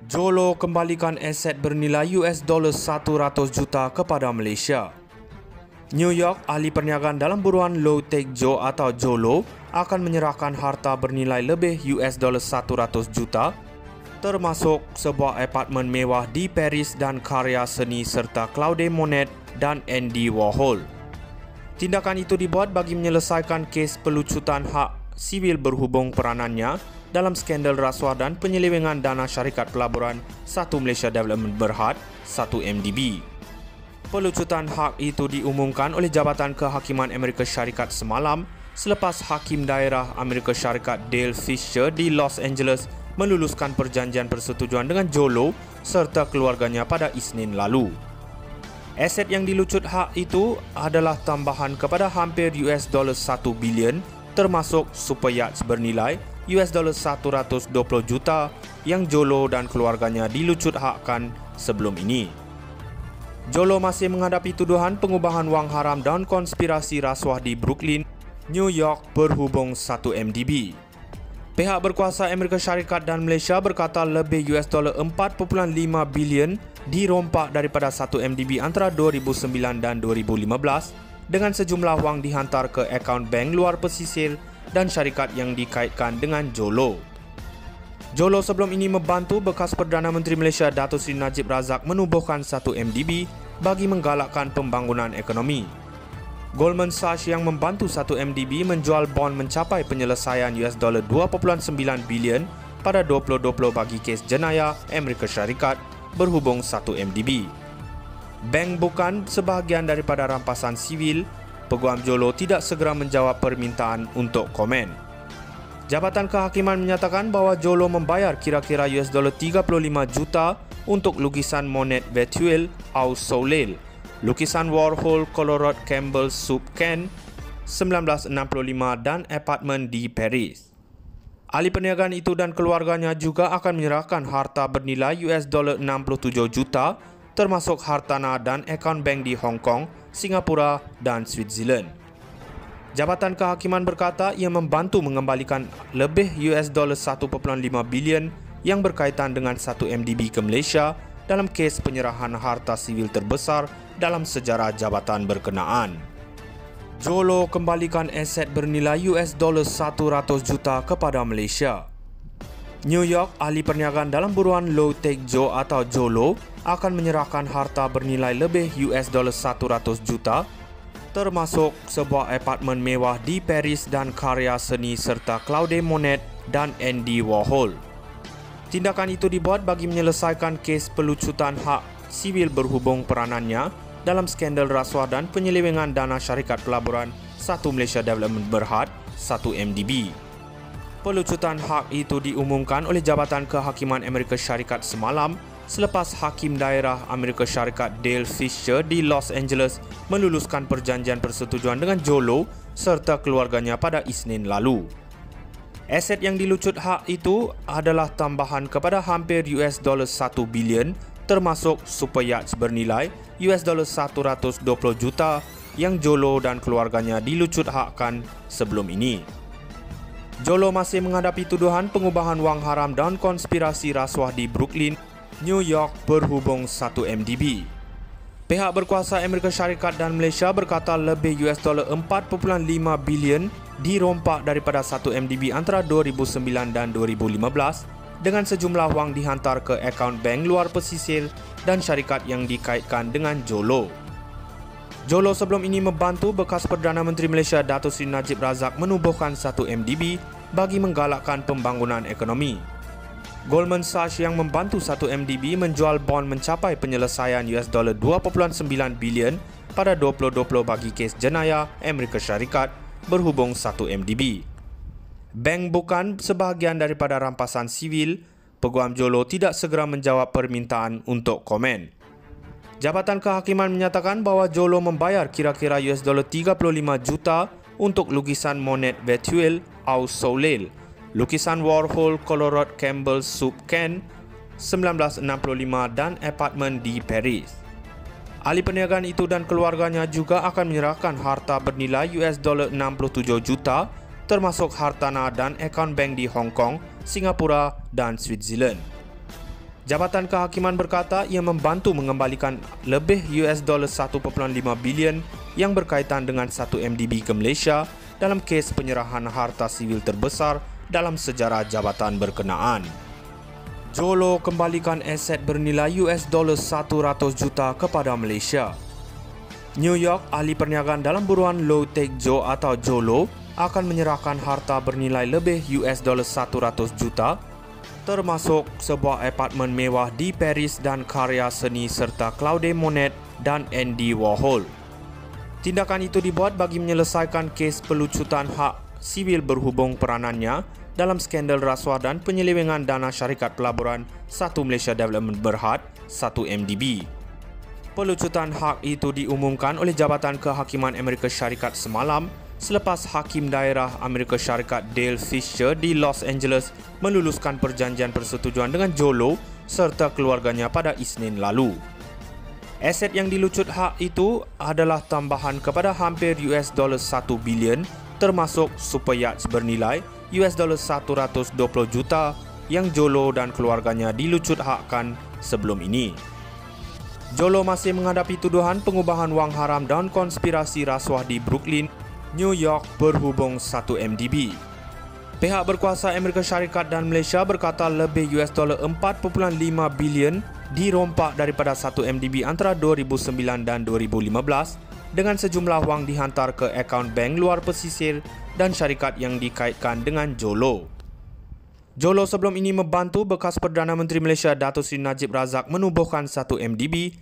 Jolo kembalikan aset bernilai $100 juta kepada Malaysia. New York, ahli perniagaan dalam buruan Low Tech Joe atau Jolo akan menyerahkan harta bernilai lebih $100 juta termasuk sebuah apartmen mewah di Paris dan karya seni serta Claude Monet dan Andy Warhol. Tindakan itu dibuat bagi menyelesaikan kes pelucutan hak sivil berhubung peranannya dalam skandal rasuah dan penyelewengan dana syarikat pelaburan Satu Malaysia Development Berhad, 1MDB. Pelucutan hak itu diumumkan oleh Jabatan Kehakiman Amerika Syarikat semalam selepas Hakim Daerah Amerika Syarikat Dale Fisher di Los Angeles meluluskan perjanjian persetujuan dengan Jolo serta keluarganya pada Isnin lalu. Aset yang dilucut hak itu adalah tambahan kepada hampir $1 bilion termasuk super yachts bernilai $120 juta yang Jolo dan keluarganya dilucut hakkan sebelum ini. Jolo masih menghadapi tuduhan pengubahan wang haram dan konspirasi rasuah di Brooklyn, New York berhubung 1MDB. Pihak berkuasa Amerika Syarikat dan Malaysia berkata lebih $4.5 bilion dirompak daripada 1MDB antara 2009 dan 2015 dengan sejumlah wang dihantar ke akaun bank luar pesisir dan syarikat yang dikaitkan dengan Jolo. Jolo sebelum ini membantu bekas Perdana Menteri Malaysia Datuk Seri Najib Razak menubuhkan 1MDB bagi menggalakkan pembangunan ekonomi. Goldman Sachs yang membantu 1MDB menjual bond mencapai penyelesaian $2.9 bilion pada 2020 bagi kes jenayah Amerika Syarikat berhubung 1MDB. Bank bukan sebahagian daripada rampasan sivil. Peguam Jolo tidak segera menjawab permintaan untuk komen. Jabatan Kehakiman menyatakan bahawa Jolo membayar kira-kira $35 juta untuk lukisan Monet Virtual au Soleil, lukisan Warhol Colorado Campbell Soup Can 1965 dan apartmen di Paris. Ahli perniagaan itu dan keluarganya juga akan menyerahkan harta bernilai $67 juta termasuk hartanah dan akaun bank di Hong Kong, Singapura dan Switzerland. Jabatan Kehakiman berkata ia membantu mengembalikan lebih $1.5 bilion yang berkaitan dengan 1MDB ke Malaysia dalam kes penyerahan harta sivil terbesar dalam sejarah jabatan berkenaan. Jolo kembalikan aset bernilai $100 juta kepada Malaysia. New York, ahli perniagaan dalam buruan Low Tech Joe atau Jolo akan menyerahkan harta bernilai lebih $100 juta termasuk sebuah apartmen mewah di Paris dan karya seni serta Claude Monet dan Andy Warhol. Tindakan itu dibuat bagi menyelesaikan kes pelucutan hak sivil berhubung peranannya dalam skandal rasuah dan penyelewengan dana syarikat pelaburan Satu Malaysia Development Berhad, 1MDB. Pelucutan hak itu diumumkan oleh Jabatan Kehakiman Amerika Syarikat semalam selepas Hakim Daerah Amerika Syarikat Dale Fisher di Los Angeles meluluskan perjanjian persetujuan dengan Jolo serta keluarganya pada Isnin lalu. Aset yang dilucut hak itu adalah tambahan kepada hampir $1 bilion termasuk super yachts bernilai $120 juta yang Jolo dan keluarganya dilucut hakkan sebelum ini. Jolo masih menghadapi tuduhan pengubahan wang haram dan konspirasi rasuah di Brooklyn, New York berhubung 1MDB. Pihak berkuasa Amerika Syarikat dan Malaysia berkata lebih $4.5 bilion dirompak daripada 1MDB antara 2009 dan 2015 dengan sejumlah wang dihantar ke akaun bank luar pesisir dan syarikat yang dikaitkan dengan Jolo. Jolo sebelum ini membantu bekas Perdana Menteri Malaysia Datuk Seri Najib Razak menubuhkan 1MDB bagi menggalakkan pembangunan ekonomi. Goldman Sachs yang membantu 1MDB menjual bond mencapai penyelesaian $2.9 bilion pada 2020 bagi kes jenayah Amerika Syarikat berhubung 1MDB. Bank bukan sebahagian daripada rampasan sivil. Peguam Jolo tidak segera menjawab permintaan untuk komen. Jabatan Kehakiman menyatakan bahawa Jolo membayar kira-kira $35 juta untuk lukisan Monet Virtual au Soleil, lukisan Warhol Colorado Campbell Soup Can 1965 dan apartmen di Paris. Ahli perniagaan itu dan keluarganya juga akan menyerahkan harta bernilai $67 juta termasuk hartanah dan akaun bank di Hong Kong, Singapura dan Switzerland. Jabatan Kehakiman berkata ia membantu mengembalikan lebih $1.5 bilion yang berkaitan dengan 1 MDB ke Malaysia dalam kes penyerahan harta sivil terbesar dalam sejarah jabatan berkenaan. Jolo kembalikan aset bernilai $100 juta kepada Malaysia. New York, ahli perniagaan dalam buruan Low Tech Joe atau Jolo akan menyerahkan harta bernilai lebih $100 juta termasuk sebuah apartmen mewah di Paris dan karya seni serta Claude Monet dan Andy Warhol. Tindakan itu dibuat bagi menyelesaikan kes pelucutan hak sivil berhubung peranannya dalam skandal rasuah dan penyelewengan dana syarikat pelaburan 1 Malaysia Development Berhad 1 MDB. Pelucutan hak itu diumumkan oleh Jabatan Kehakiman Amerika Syarikat semalam selepas Hakim Daerah Amerika Syarikat Dale Fisher di Los Angeles meluluskan perjanjian persetujuan dengan Jolo serta keluarganya pada Isnin lalu. Aset yang dilucut hak itu adalah tambahan kepada hampir $1 bilion termasuk super yachts bernilai $120 juta yang Jolo dan keluarganya dilucut hakkan sebelum ini. Jolo masih menghadapi tuduhan pengubahan wang haram dan konspirasi rasuah di Brooklyn, New York berhubung 1 MDB. Pihak berkuasa Amerika Syarikat dan Malaysia berkata lebih $4.5 bilion dirompak daripada 1 MDB antara 2009 dan 2015 dengan sejumlah wang dihantar ke akaun bank luar pesisir dan syarikat yang dikaitkan dengan Jolo. Jolo sebelum ini membantu bekas Perdana Menteri Malaysia Datuk Seri Najib Razak menubuhkan 1 MDB.